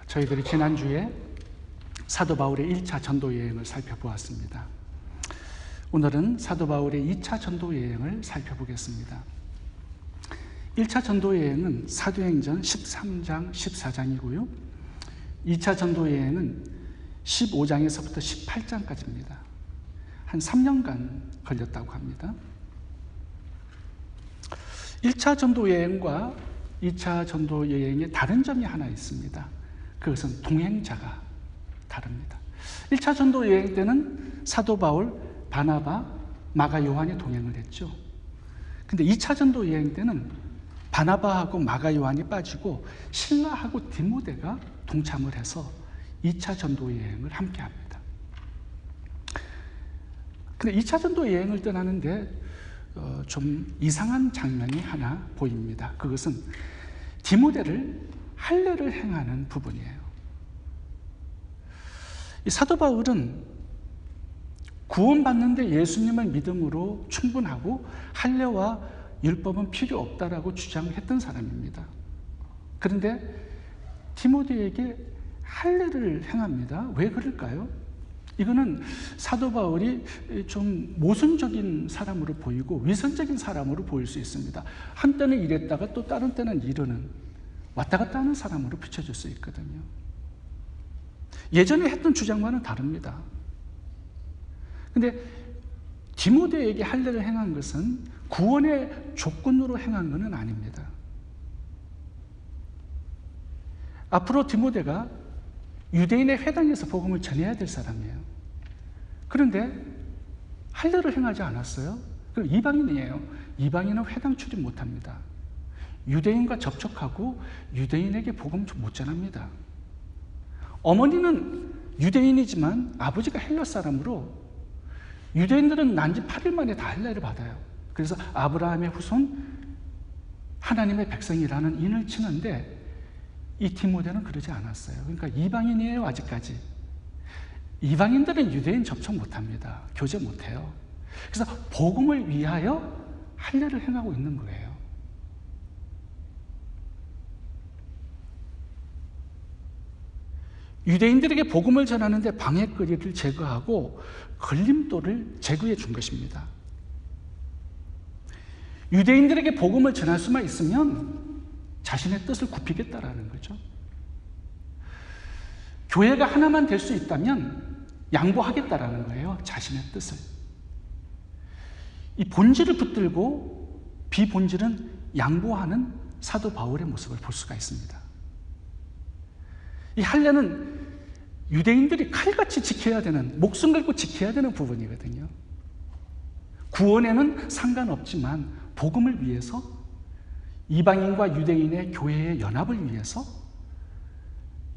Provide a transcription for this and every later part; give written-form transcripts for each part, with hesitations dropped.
저희들이 지난주에 사도 바울의 1차 전도 여행을 살펴보았습니다. 오늘은 사도 바울의 2차 전도 여행을 살펴보겠습니다. 1차 전도 여행은 사도행전 13장, 14장이고요. 2차 전도 여행은 15장에서부터 18장까지입니다. 한 3년간 걸렸다고 합니다. 1차 전도 여행과 2차 전도 여행에 다른 점이 하나 있습니다. 그것은 동행자가 다릅니다. 1차 전도 여행 때는 사도 바울, 바나바, 마가, 요한이 동행을 했죠. 근데 2차 전도 여행 때는 바나바하고 마가, 요한이 빠지고 실라하고 디모데가 동참을 해서 2차 전도 여행을 함께 합니다. 근데 2차 전도 여행을 떠나는데 좀 이상한 장면이 하나 보입니다. 그것은 디모데를 할례를 행하는 부분이에요. 이 사도 바울은 구원받는데 예수님을 믿음으로 충분하고 할례와 율법은 필요 없다라고 주장했던 사람입니다. 그런데 디모데에게 할례를 행합니다. 왜 그럴까요? 이거는 사도 바울이 좀 모순적인 사람으로 보이고 위선적인 사람으로 보일 수 있습니다. 한때는 이랬다가 또 다른 때는 이러는 왔다 갔다 하는 사람으로 비춰질 수 있거든요. 예전에 했던 주장과는 다릅니다. 근데 디모데에게 할례를 행한 것은 구원의 조건으로 행한 것은 아닙니다. 앞으로 디모데가 유대인의 회당에서 복음을 전해야 될 사람이에요. 그런데 할례를 행하지 않았어요. 그럼 이방인이에요. 이방인은 회당 출입 못합니다. 유대인과 접촉하고 유대인에게 복음 못 전합니다. 어머니는 유대인이지만 아버지가 헬라 사람으로 유대인들은 난지 8일 만에 다 할례를 받아요. 그래서 아브라함의 후손, 하나님의 백성이라는 인을 치는데 이 디모데는 그러지 않았어요. 그러니까 이방인이에요. 아직까지. 이방인들은 유대인 접촉 못합니다. 교제 못해요. 그래서 복음을 위하여 할례를 행하고 있는 거예요. 유대인들에게 복음을 전하는데 방해거리를 제거하고 걸림돌을 제거해 준 것입니다. 유대인들에게 복음을 전할 수만 있으면 자신의 뜻을 굽히겠다라는 거죠. 교회가 하나만 될 수 있다면 양보하겠다라는 거예요. 자신의 뜻을. 이 본질을 붙들고 비본질은 양보하는 사도 바울의 모습을 볼 수가 있습니다. 이 할례는 유대인들이 칼같이 지켜야 되는, 목숨 걸고 지켜야 되는 부분이거든요. 구원에는 상관없지만 복음을 위해서, 이방인과 유대인의 교회의 연합을 위해서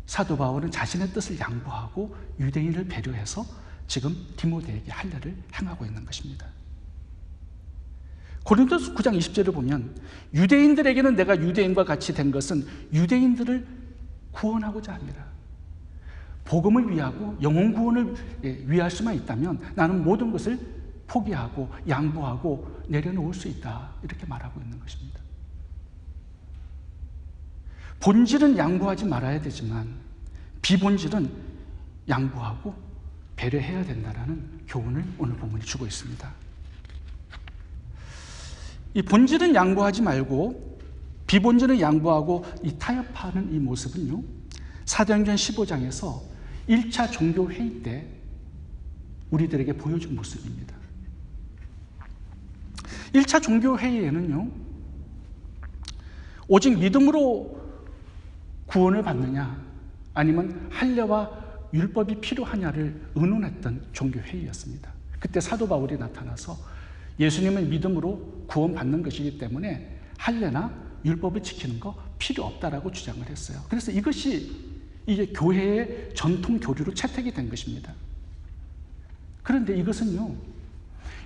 사도 바울은 자신의 뜻을 양보하고 유대인을 배려해서 지금 디모데에게 할례를 행하고 있는 것입니다. 고린도서 9장 20절을 보면 유대인들에게는 내가 유대인과 같이 된 것은 유대인들을 구원하고자 합니다. 복음을 위하고 영혼 구원을 위할 수만 있다면 나는 모든 것을 포기하고 양보하고 내려놓을 수 있다. 이렇게 말하고 있는 것입니다. 본질은 양보하지 말아야 되지만 비본질은 양보하고 배려해야 된다는 교훈을 오늘 본문이 주고 있습니다. 이 본질은 양보하지 말고 비본질은 양보하고 이 타협하는 이 모습은요, 사도행전 15장에서 1차 종교회의 때 우리들에게 보여준 모습입니다. 1차 종교회의에는요, 오직 믿음으로 구원을 받느냐 아니면 할례와 율법이 필요하냐를 의논했던 종교회의였습니다. 그때 사도 바울이 나타나서 예수님은 믿음으로 구원받는 것이기 때문에 할례나 율법을 지키는 거 필요 없다라고 주장을 했어요. 그래서 이것이 이제 교회의 전통 교류로 채택이 된 것입니다. 그런데 이것은요,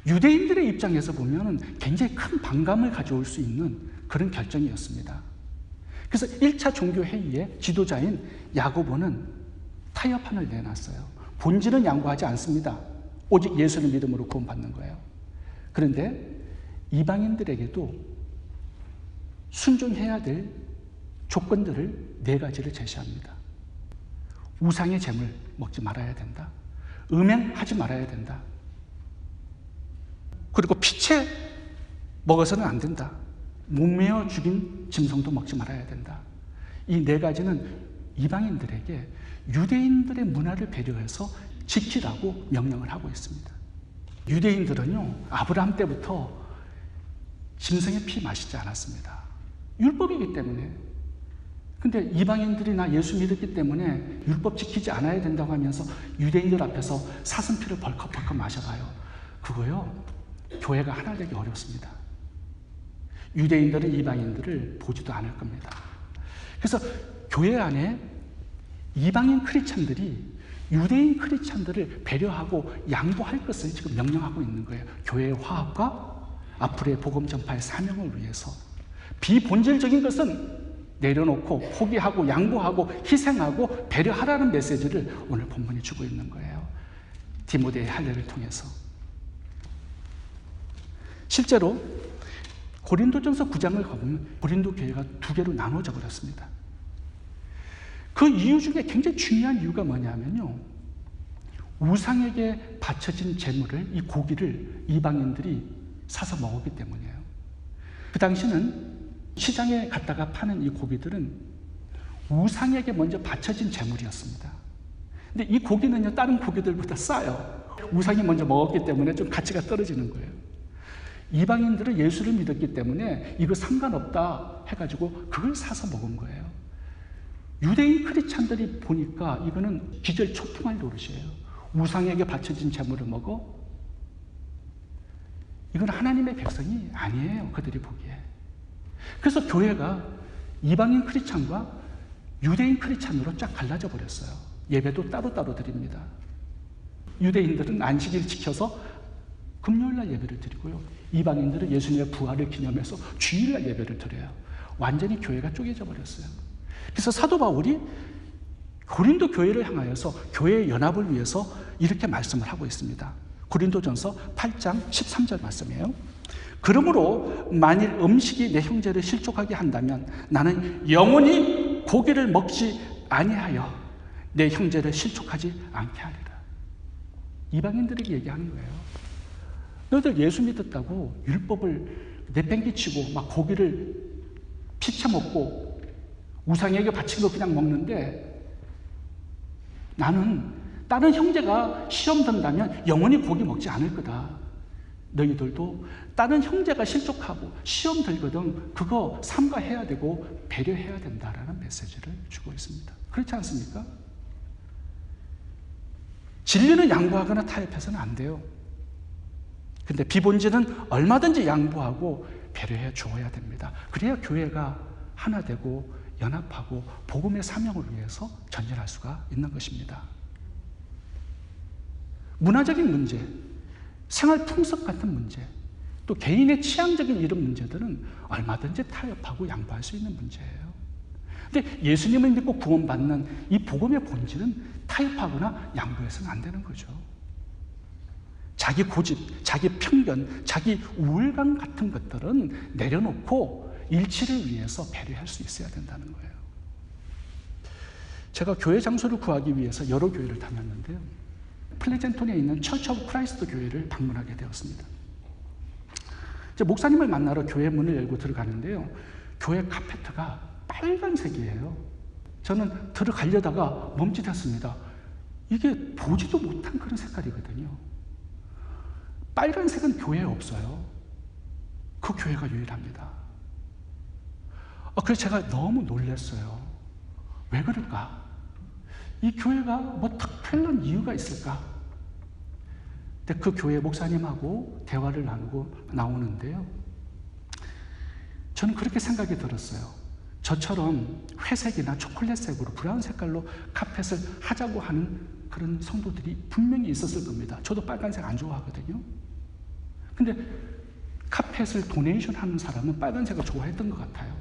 유대인들의 입장에서 보면 굉장히 큰 반감을 가져올 수 있는 그런 결정이었습니다. 그래서 1차 종교회의의 지도자인 야고보는 타협안을 내놨어요. 본질은 양보하지 않습니다. 오직 예수를 믿음으로 구원받는 거예요. 그런데 이방인들에게도 순종해야 될 조건들을 4가지를 제시합니다. 우상의 재물 먹지 말아야 된다. 음행하지 말아야 된다. 그리고 피채 먹어서는 안 된다. 목매어 죽인 짐승도 먹지 말아야 된다. 이 네 가지는 이방인들에게 유대인들의 문화를 배려해서 지키라고 명령을 하고 있습니다. 유대인들은요, 아브라함 때부터 짐승의 피 마시지 않았습니다. 율법이기 때문에. 근데 이방인들이나 예수 믿었기 때문에 율법 지키지 않아야 된다고 하면서 유대인들 앞에서 사슴피를 벌컥벌컥 마셔봐요. 그거요, 교회가 하나 되기 어렵습니다. 유대인들은 이방인들을 보지도 않을 겁니다. 그래서 교회 안에 이방인 크리스찬들이 유대인 크리스찬들을 배려하고 양보할 것을 지금 명령하고 있는 거예요. 교회의 화합과 앞으로의 복음 전파의 사명을 위해서 비본질적인 것은 내려놓고 포기하고 양보하고 희생하고 배려하라는 메시지를 오늘 본문이 주고 있는 거예요. 디모데의 할례를 통해서. 실제로 고린도전서 9장을 가보면 고린도 교회가 두 개로 나눠져 버렸습니다. 그 이유 중에 굉장히 중요한 이유가 뭐냐면요, 우상에게 바쳐진 제물을, 이 고기를 이방인들이 사서 먹었기 때문이에요. 그 당시는 시장에 갔다가 파는 이 고기들은 우상에게 먼저 바쳐진 제물이었습니다. 근데 이 고기는요, 다른 고기들보다 싸요. 우상이 먼저 먹었기 때문에 좀 가치가 떨어지는 거예요. 이방인들은 예수를 믿었기 때문에 이거 상관없다 해가지고 그걸 사서 먹은 거예요. 유대인 크리스찬들이 보니까 이거는 기절초풍할 노릇이에요. 우상에게 바쳐진 제물을 먹어? 이건 하나님의 백성이 아니에요, 그들이 보기에. 그래서 교회가 이방인 크리스찬과 유대인 크리스찬으로 쫙 갈라져 버렸어요. 예배도 따로따로 드립니다. 유대인들은 안식일 지켜서 금요일날 예배를 드리고요, 이방인들은 예수님의 부활을 기념해서 주일날 예배를 드려요. 완전히 교회가 쪼개져 버렸어요. 그래서 사도 바울이 고린도 교회를 향하여서 교회의 연합을 위해서 이렇게 말씀을 하고 있습니다. 고린도전서 8장 13절 말씀이에요. 그러므로 만일 음식이 내 형제를 실족하게 한다면 나는 영원히 고기를 먹지 아니하여 내 형제를 실족하지 않게 하리라. 이방인들에게 얘기하는 거예요. 너희들 예수 믿었다고 율법을 내팽개치고 막 고기를 피쳐 먹고 우상에게 바친 거 그냥 먹는데, 나는 다른 형제가 시험 든다면 영원히 고기 먹지 않을 거다. 너희들도 다른 형제가 실족하고 시험 들거든 그거 삼가해야 되고 배려해야 된다라는 메시지를 주고 있습니다. 그렇지 않습니까? 진리는 양보하거나 타협해서는 안 돼요. 근데 비본질은 얼마든지 양보하고 배려해 주어야 됩니다. 그래야 교회가 하나 되고 연합하고 복음의 사명을 위해서 전진할 수가 있는 것입니다. 문화적인 문제, 생활 풍습 같은 문제, 또 개인의 취향적인 이런 문제들은 얼마든지 타협하고 양보할 수 있는 문제예요. 근데 예수님을 믿고 구원받는 이 복음의 본질은 타협하거나 양보해서는 안 되는 거죠. 자기 고집, 자기 편견, 자기 우월감 같은 것들은 내려놓고 일치를 위해서 배려할 수 있어야 된다는 거예요. 제가 교회 장소를 구하기 위해서 여러 교회를 다녔는데요, 플레젠톤에 있는 처치 오브 크라이스트 교회를 방문하게 되었습니다. 이제 목사님을 만나러 교회 문을 열고 들어가는데요, 교회 카페트가 빨간색이에요. 저는 들어가려다가 멈칫했습니다. 이게 보지도 못한 그런 색깔이거든요. 빨간색은 교회에 없어요. 그 교회가 유일합니다. 그래서 제가 너무 놀랐어요. 왜 그럴까? 이 교회가 뭐 특별한 이유가 있을까? 근데 그 교회 목사님하고 대화를 나누고 나오는데요, 저는 그렇게 생각이 들었어요. 저처럼 회색이나 초콜릿색으로 브라운 색깔로 카펫을 하자고 하는 그런 성도들이 분명히 있었을 겁니다. 저도 빨간색 안 좋아하거든요. 근데 카펫을 도네이션 하는 사람은 빨간색을 좋아했던 것 같아요.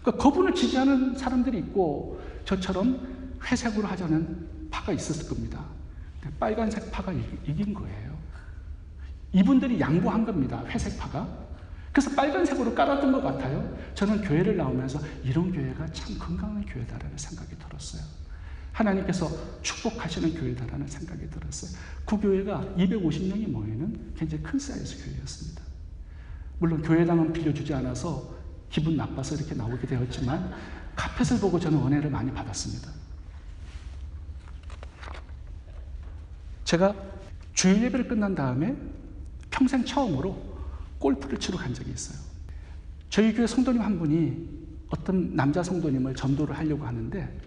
그러니까 그분을 지지하는 사람들이 있고 저처럼 회색으로 하자는 파가 있었을 겁니다. 근데 빨간색 파가 이긴 거예요. 이분들이 양보한 겁니다. 회색 파가. 그래서 빨간색으로 깔았던 것 같아요. 저는 교회를 나오면서 이런 교회가 참 건강한 교회다라는 생각이 들었어요. 하나님께서 축복하시는 교회다라는 생각이 들었어요. 그 교회가 250명이 모이는 굉장히 큰 사이즈 교회였습니다. 물론 교회당은 빌려주지 않아서 기분 나빠서 이렇게 나오게 되었지만 카펫을 보고 저는 은혜를 많이 받았습니다. 제가 주일 예배를 끝난 다음에 평생 처음으로 골프를 치러 간 적이 있어요. 저희 교회 성도님 한 분이 어떤 남자 성도님을 전도를 하려고 하는데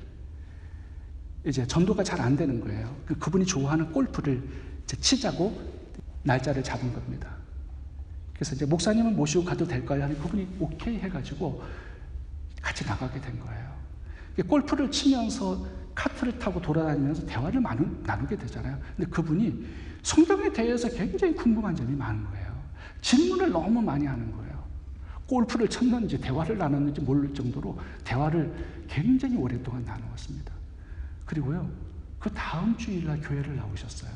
이제 전도가 잘 안 되는 거예요. 그분이 좋아하는 골프를 이제 치자고 날짜를 잡은 겁니다. 그래서 이제 목사님을 모시고 가도 될까요? 하니 그분이 오케이 해가지고 같이 나가게 된 거예요. 골프를 치면서 카트를 타고 돌아다니면서 대화를 나누게 되잖아요. 근데 그분이 성경에 대해서 굉장히 궁금한 점이 많은 거예요. 질문을 너무 많이 하는 거예요. 골프를 쳤는지 대화를 나눴는지 모를 정도로 대화를 굉장히 오랫동안 나누었습니다. 그리고요, 그 다음 주일날 교회를 나오셨어요.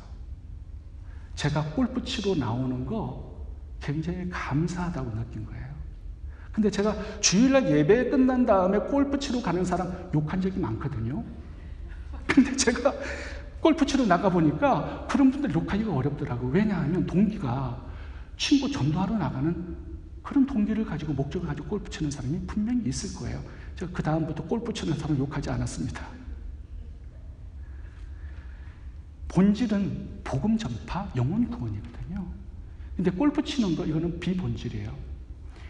제가 골프 치러 나오는 거 굉장히 감사하다고 느낀 거예요. 근데 제가 주일날 예배 끝난 다음에 골프 치러 가는 사람 욕한 적이 많거든요. 근데 제가 골프 치러 나가보니까 그런 분들 욕하기가 어렵더라고요. 왜냐하면 동기가 친구 전도하러 나가는 그런 동기를 가지고 목적을 가지고 골프 치는 사람이 분명히 있을 거예요. 제가 그 다음부터 골프 치는 사람 욕하지 않았습니다. 본질은 복음 전파, 영혼 구원이거든요. 근데 골프 치는 거 이거는 비본질이에요.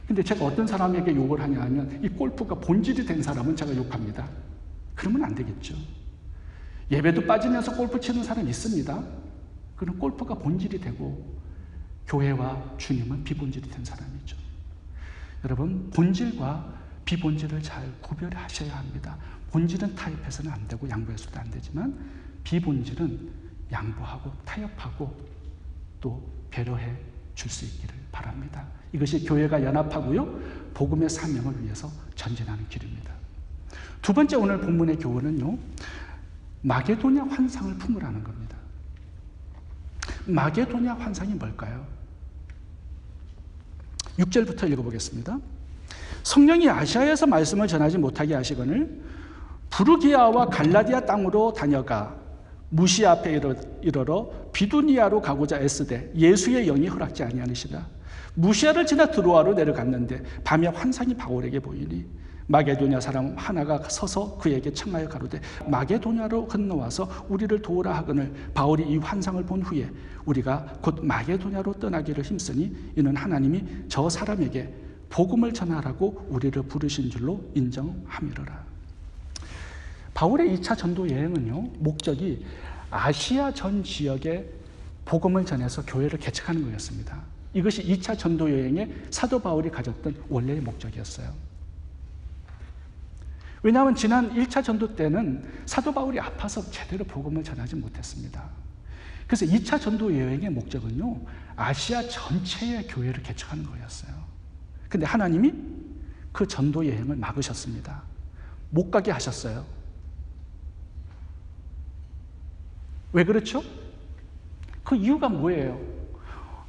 근데 제가 어떤 사람에게 욕을 하냐 하면 이 골프가 본질이 된 사람은 제가 욕합니다. 그러면 안 되겠죠. 예배도 빠지면서 골프 치는 사람이 있습니다. 그럼 골프가 본질이 되고 교회와 주님은 비본질이 된 사람이죠. 여러분, 본질과 비본질을 잘 구별하셔야 합니다. 본질은 타협해서는 안 되고 양보해서도 안 되지만 비본질은 양보하고 타협하고 또 배려해 줄 수 있기를 바랍니다. 이것이 교회가 연합하고요, 복음의 사명을 위해서 전진하는 길입니다. 두 번째 오늘 본문의 교훈은요, 마게도냐 환상을 품으라는 겁니다. 마게도냐 환상이 뭘까요? 6절부터 읽어보겠습니다. 성령이 아시아에서 말씀을 전하지 못하게 하시거늘 부르기아와 갈라디아 땅으로 다녀가 무시 앞에 이르러 비두니아로 가고자 애쓰되 예수의 영이 허락지 아니하시라. 무시아를 지나 드로아로 내려갔는데 밤에 환상이 바울에게 보이니 마게도냐 사람 하나가 서서 그에게 청하여 가로되 마게도냐로 건너와서 우리를 도우라 하거늘 바울이 이 환상을 본 후에 우리가 곧 마게도냐로 떠나기를 힘쓰니 이는 하나님이 저 사람에게 복음을 전하라고 우리를 부르신 줄로 인정함이로라. 바울의 2차 전도 여행은요, 목적이 아시아 전 지역에 복음을 전해서 교회를 개척하는 거였습니다. 이것이 2차 전도 여행의 사도 바울이 가졌던 원래의 목적이었어요. 왜냐하면 지난 1차 전도 때는 사도 바울이 아파서 제대로 복음을 전하지 못했습니다. 그래서 2차 전도 여행의 목적은요, 아시아 전체의 교회를 개척하는 거였어요. 근데 하나님이 그 전도 여행을 막으셨습니다. 못 가게 하셨어요. 왜 그렇죠? 그 이유가 뭐예요?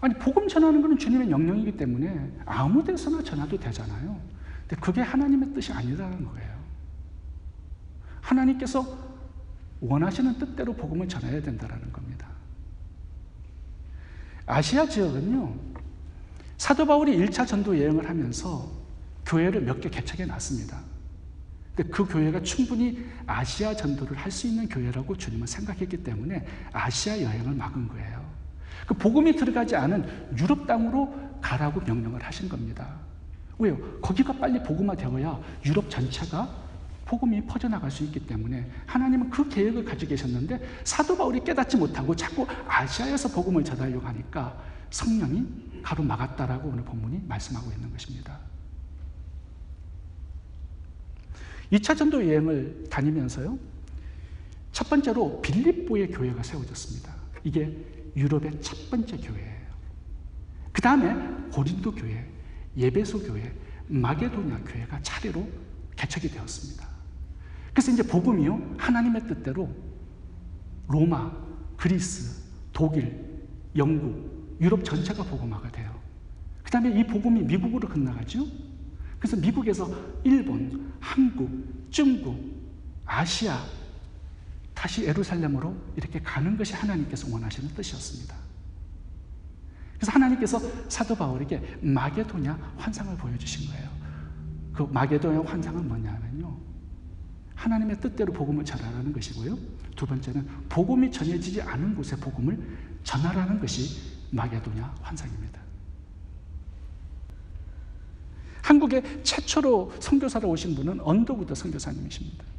아니, 복음 전하는 것은 주님의 명령이기 때문에 아무 데서나 전해도 되잖아요. 근데 그게 하나님의 뜻이 아니라는 거예요. 하나님께서 원하시는 뜻대로 복음을 전해야 된다는 겁니다. 아시아 지역은요, 사도 바울이 1차 전도 여행을 하면서 교회를 몇 개 개척해 놨습니다. 근데 그 교회가 충분히 아시아 전도를 할 수 있는 교회라고 주님은 생각했기 때문에 아시아 여행을 막은 거예요. 그 복음이 들어가지 않은 유럽 땅으로 가라고 명령을 하신 겁니다. 왜요? 거기가 빨리 복음화 되어야 유럽 전체가 복음이 퍼져나갈 수 있기 때문에 하나님은 그 계획을 가지고 계셨는데 사도 바울이 깨닫지 못하고 자꾸 아시아에서 복음을 전하려고 하니까 성령이 가로막았다라고 오늘 본문이 말씀하고 있는 것입니다. 2차 전도 여행을 다니면서요, 첫 번째로 빌립보의 교회가 세워졌습니다. 이게 유럽의 첫 번째 교회예요. 그 다음에 고린도 교회, 예베소 교회, 마게도냐 교회가 차례로 개척이 되었습니다. 그래서 이제 복음이요, 하나님의 뜻대로 로마, 그리스, 독일, 영국, 유럽 전체가 복음화가 돼요. 그 다음에 이 복음이 미국으로 건너가죠. 그래서 미국에서 일본, 한국, 중국, 아시아 다시 예루살렘으로 이렇게 가는 것이 하나님께서 원하시는 뜻이었습니다. 그래서 하나님께서 사도 바울에게 마게도냐 환상을 보여주신 거예요. 그 마게도냐 환상은 뭐냐면요, 하나님의 뜻대로 복음을 전하라는 것이고요, 두 번째는 복음이 전해지지 않은 곳에 복음을 전하라는 것이 마게도냐 환상입니다. 한국에 최초로 선교사로 오신 분은 언더우드 선교사님이십니다.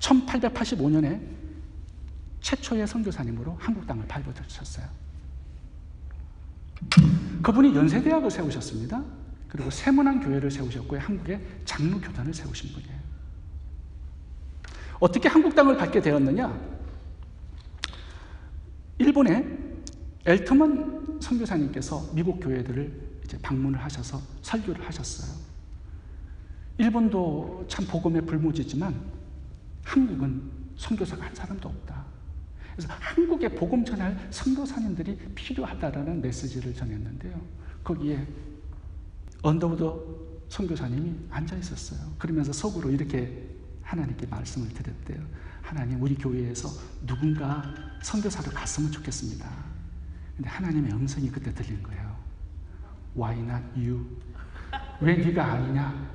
1885년에 최초의 선교사님으로 한국 땅을 발돋우셨어요. 그분이 연세대학을 세우셨습니다. 그리고 세문안 교회를 세우셨고요, 한국에 장로교단을 세우신 분이에요. 어떻게 한국 땅을 받게 되었느냐? 일본의 엘트먼 선교사님께서 미국 교회들을 이제 방문을 하셔서 설교를 하셨어요. 일본도 참 복음의 불모지지만 한국은 선교사가 한 사람도 없다. 그래서 한국에 복음 전할 선교사님들이 필요하다라는 메시지를 전했는데요, 거기에 언더우드 선교사님이 앉아 있었어요. 그러면서 속으로 이렇게 하나님께 말씀을 드렸대요. 하나님, 우리 교회에서 누군가 선교사로 갔으면 좋겠습니다. 근데 하나님의 음성이 그때 들린 거예요. Why not you? 왜 네가 아니냐?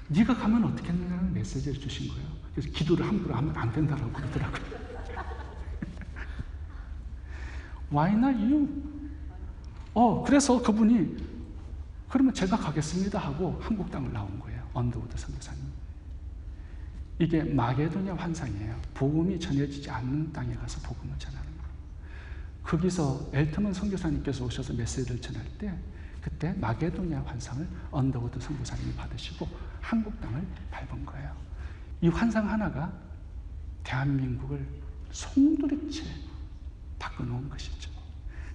네가 가면 어떻겠느냐는 메시지를 주신 거예요. 그래서 기도를 함부로 하면 안 된다고 그러더라고요. Why not you? 그래서 그분이 그러면 제가 가겠습니다 하고 한국 땅을 나온 거예요. 언더우드 선교사님. 이게 마게도냐 환상이에요. 복음이 전해지지 않는 땅에 가서 복음을 전하는 거예요. 거기서 엘트먼 선교사님께서 오셔서 메시지를 전할 때 그때 마게도냐 환상을 언더우드 선교사님이 받으시고 한국 땅을 밟은 거예요. 이 환상 하나가 대한민국을 송두리째 바꿔놓은 것이죠.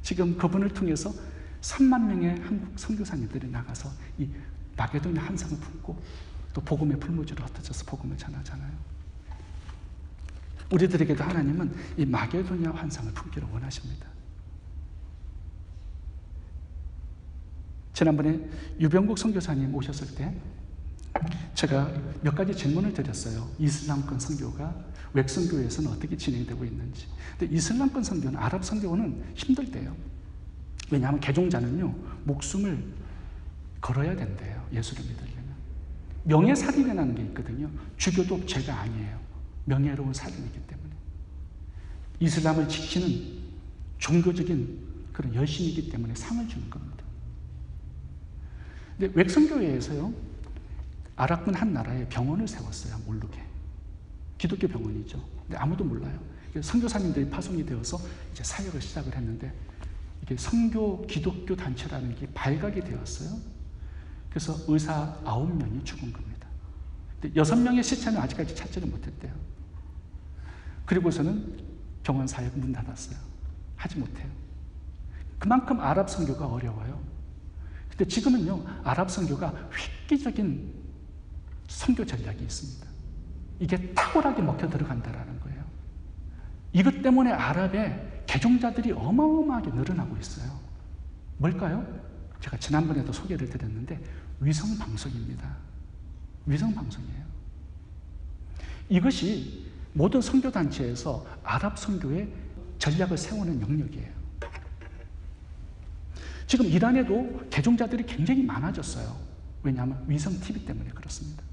지금 그분을 통해서 3만 명의 한국 선교사님들이 나가서 이 마게도냐 환상을 품고 또 복음의 불모지로 흩어져서 복음을 전하잖아요. 우리들에게도 하나님은 이 마게도냐 환상을 품기를 원하십니다. 지난번에 유병국 선교사님 오셨을 때 제가 몇 가지 질문을 드렸어요. 이슬람권 선교가 웩성교회에서는 어떻게 진행되고 있는지. 근데 이슬람권 선교는, 아랍 선교는 힘들대요. 왜냐하면 개종자는요, 목숨을 걸어야 된대요. 예수를 믿으려면. 명예살인이라는 게 있거든요. 주교도 죄가 아니에요. 명예로운 살인이기 때문에. 이슬람을 지키는 종교적인 그런 열심이기 때문에 상을 주는 겁니다. 근데 웩성교회에서요, 아랍권 한 나라에 병원을 세웠어요. 모르게. 기독교 병원이죠. 근데 아무도 몰라요. 선교사님들이 파송이 되어서 이제 사역을 시작을 했는데 이게 선교 기독교 단체라는 게 발각이 되었어요. 그래서 의사 9명이 죽은 겁니다. 근데 6명의 시체는 아직까지 찾지를 못했대요. 그리고서는 병원 사역 문 닫았어요. 하지 못해요. 그만큼 아랍 선교가 어려워요. 근데 지금은요, 아랍 선교가 획기적인 선교 전략이 있습니다. 이게 탁월하게 먹혀 들어간다라는 거예요. 이것 때문에 아랍의 개종자들이 어마어마하게 늘어나고 있어요. 뭘까요? 제가 지난번에도 소개를 드렸는데 위성방송입니다. 위성방송이에요. 이것이 모든 선교단체에서 아랍 선교의 전략을 세우는 영역이에요. 지금 이란에도 개종자들이 굉장히 많아졌어요. 왜냐하면 위성 TV 때문에 그렇습니다.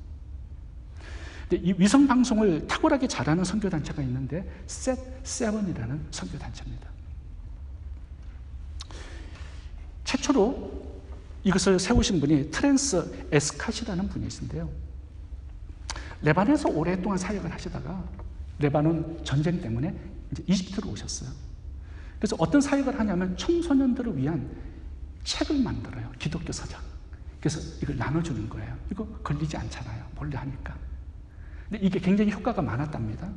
근데 이 위성 방송을 탁월하게 잘하는 선교단체가 있는데 셋7이라는 선교단체입니다. 최초로 이것을 세우신 분이 트랜스 에스캇이라는 분이신데요. 레바논에서 오랫동안 사역을 하시다가 레바논 전쟁 때문에 이제 이집트로 오셨어요. 그래서 어떤 사역을 하냐면 청소년들을 위한 책을 만들어요. 기독교 서적. 그래서 이걸 나눠주는 거예요. 이거 걸리지 않잖아요. 몰래 하니까. 근데 이게 굉장히 효과가 많았답니다.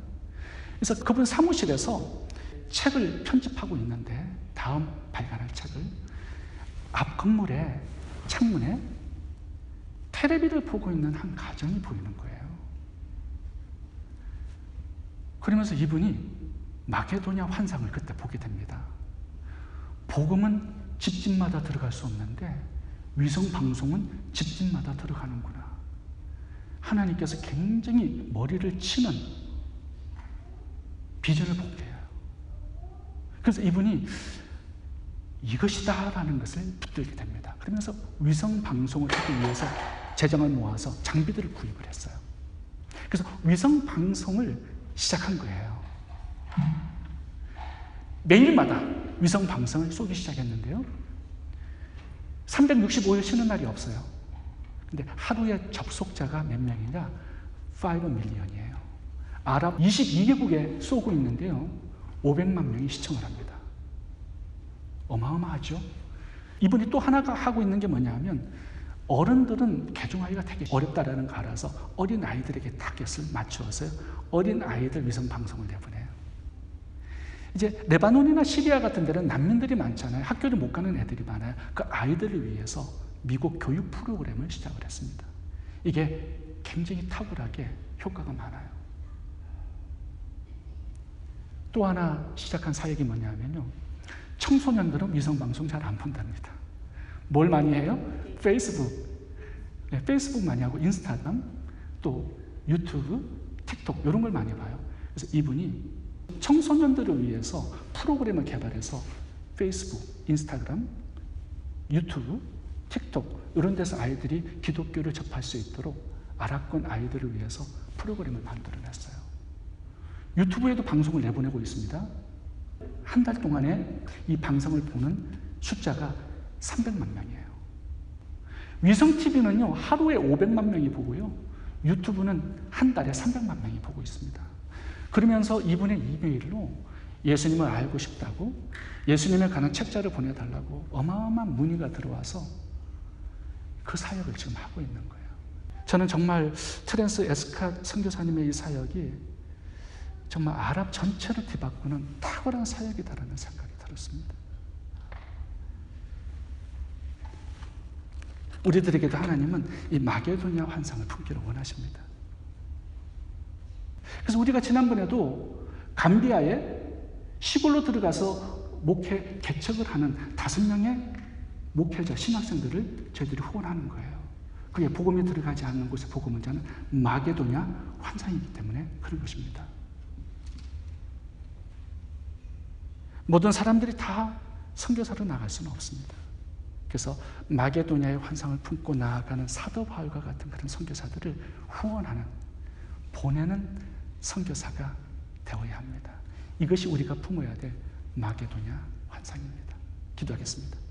그래서 그분 사무실에서 책을 편집하고 있는데 다음 발간할 책을 앞 건물에 창문에 테레비를 보고 있는 한 가정이 보이는 거예요. 그러면서 이분이 마게도냐 환상을 그때 보게 됩니다. 복음은 집집마다 들어갈 수 없는데 위성 방송은 집집마다 들어가는구나. 하나님께서 굉장히 머리를 치는 비전을 보게 해요. 그래서 이분이 이것이다라는 것을 붙들게 됩니다. 그러면서 위성 방송을 하기 위해서 재정을 모아서 장비들을 구입을 했어요. 그래서 위성 방송을 시작한 거예요. 매일마다 위성 방송을 쏘기 시작했는데요. 365일 쉬는 날이 없어요. 근데 하루에 접속자가 몇 명이냐? 5 밀리언이에요. 아랍 22개국에 쏘고 있는데요. 500만 명이 시청을 합니다. 어마어마하죠? 이분이 또 하나가 하고 있는 게 뭐냐면 어른들은 개종하기가 되게 어렵다라는 거 알아서 어린 아이들에게 타겟을 맞추어서 어린 아이들 위성 방송을 내보내요. 이제 레바논이나 시리아 같은 데는 난민들이 많잖아요. 학교를 못 가는 애들이 많아요. 그 아이들을 위해서 미국 교육 프로그램을 시작을 했습니다. 이게 굉장히 탁월하게 효과가 많아요. 또 하나 시작한 사역이 뭐냐면요. 청소년들은 위성방송 잘 안 본답니다. 뭘 많이 해요? 페이스북. 네, 페이스북 많이 하고 인스타그램, 또 유튜브, 틱톡 이런 걸 많이 봐요. 그래서 이분이 청소년들을 위해서 프로그램을 개발해서 페이스북, 인스타그램, 유튜브, 틱톡 이런 데서 아이들이 기독교를 접할 수 있도록 아랍권 아이들을 위해서 프로그램을 만들어냈어요. 유튜브에도 방송을 내보내고 있습니다. 한 달 동안에 이 방송을 보는 숫자가 300만 명이에요. 위성TV는요, 하루에 500만 명이 보고요. 유튜브는 한 달에 300만 명이 보고 있습니다. 그러면서 이분의 이메일로 예수님을 알고 싶다고, 예수님에 관한 책자를 보내달라고 어마어마한 문의가 들어와서 그 사역을 지금 하고 있는 거예요. 저는 정말 트랜스 에스캇 선교사님의 이 사역이 정말 아랍 전체를 뒤바꾸는 탁월한 사역이다라는 생각이 들었습니다. 우리들에게도 하나님은 이 마게도냐 환상을 품기를 원하십니다. 그래서 우리가 지난번에도 감비아에 시골로 들어가서 목회 개척을 하는 5명의 목회자, 신학생들을 저희들이 후원하는 거예요. 그게 복음이 들어가지 않는 곳에 복음을 전하는 마게도냐 환상이기 때문에 그런 것입니다. 모든 사람들이 다 선교사로 나갈 수는 없습니다. 그래서 마게도냐의 환상을 품고 나아가는 사도 바울과 같은 그런 선교사들을 후원하는, 보내는 선교사가 되어야 합니다. 이것이 우리가 품어야 될 마게도냐 환상입니다. 기도하겠습니다.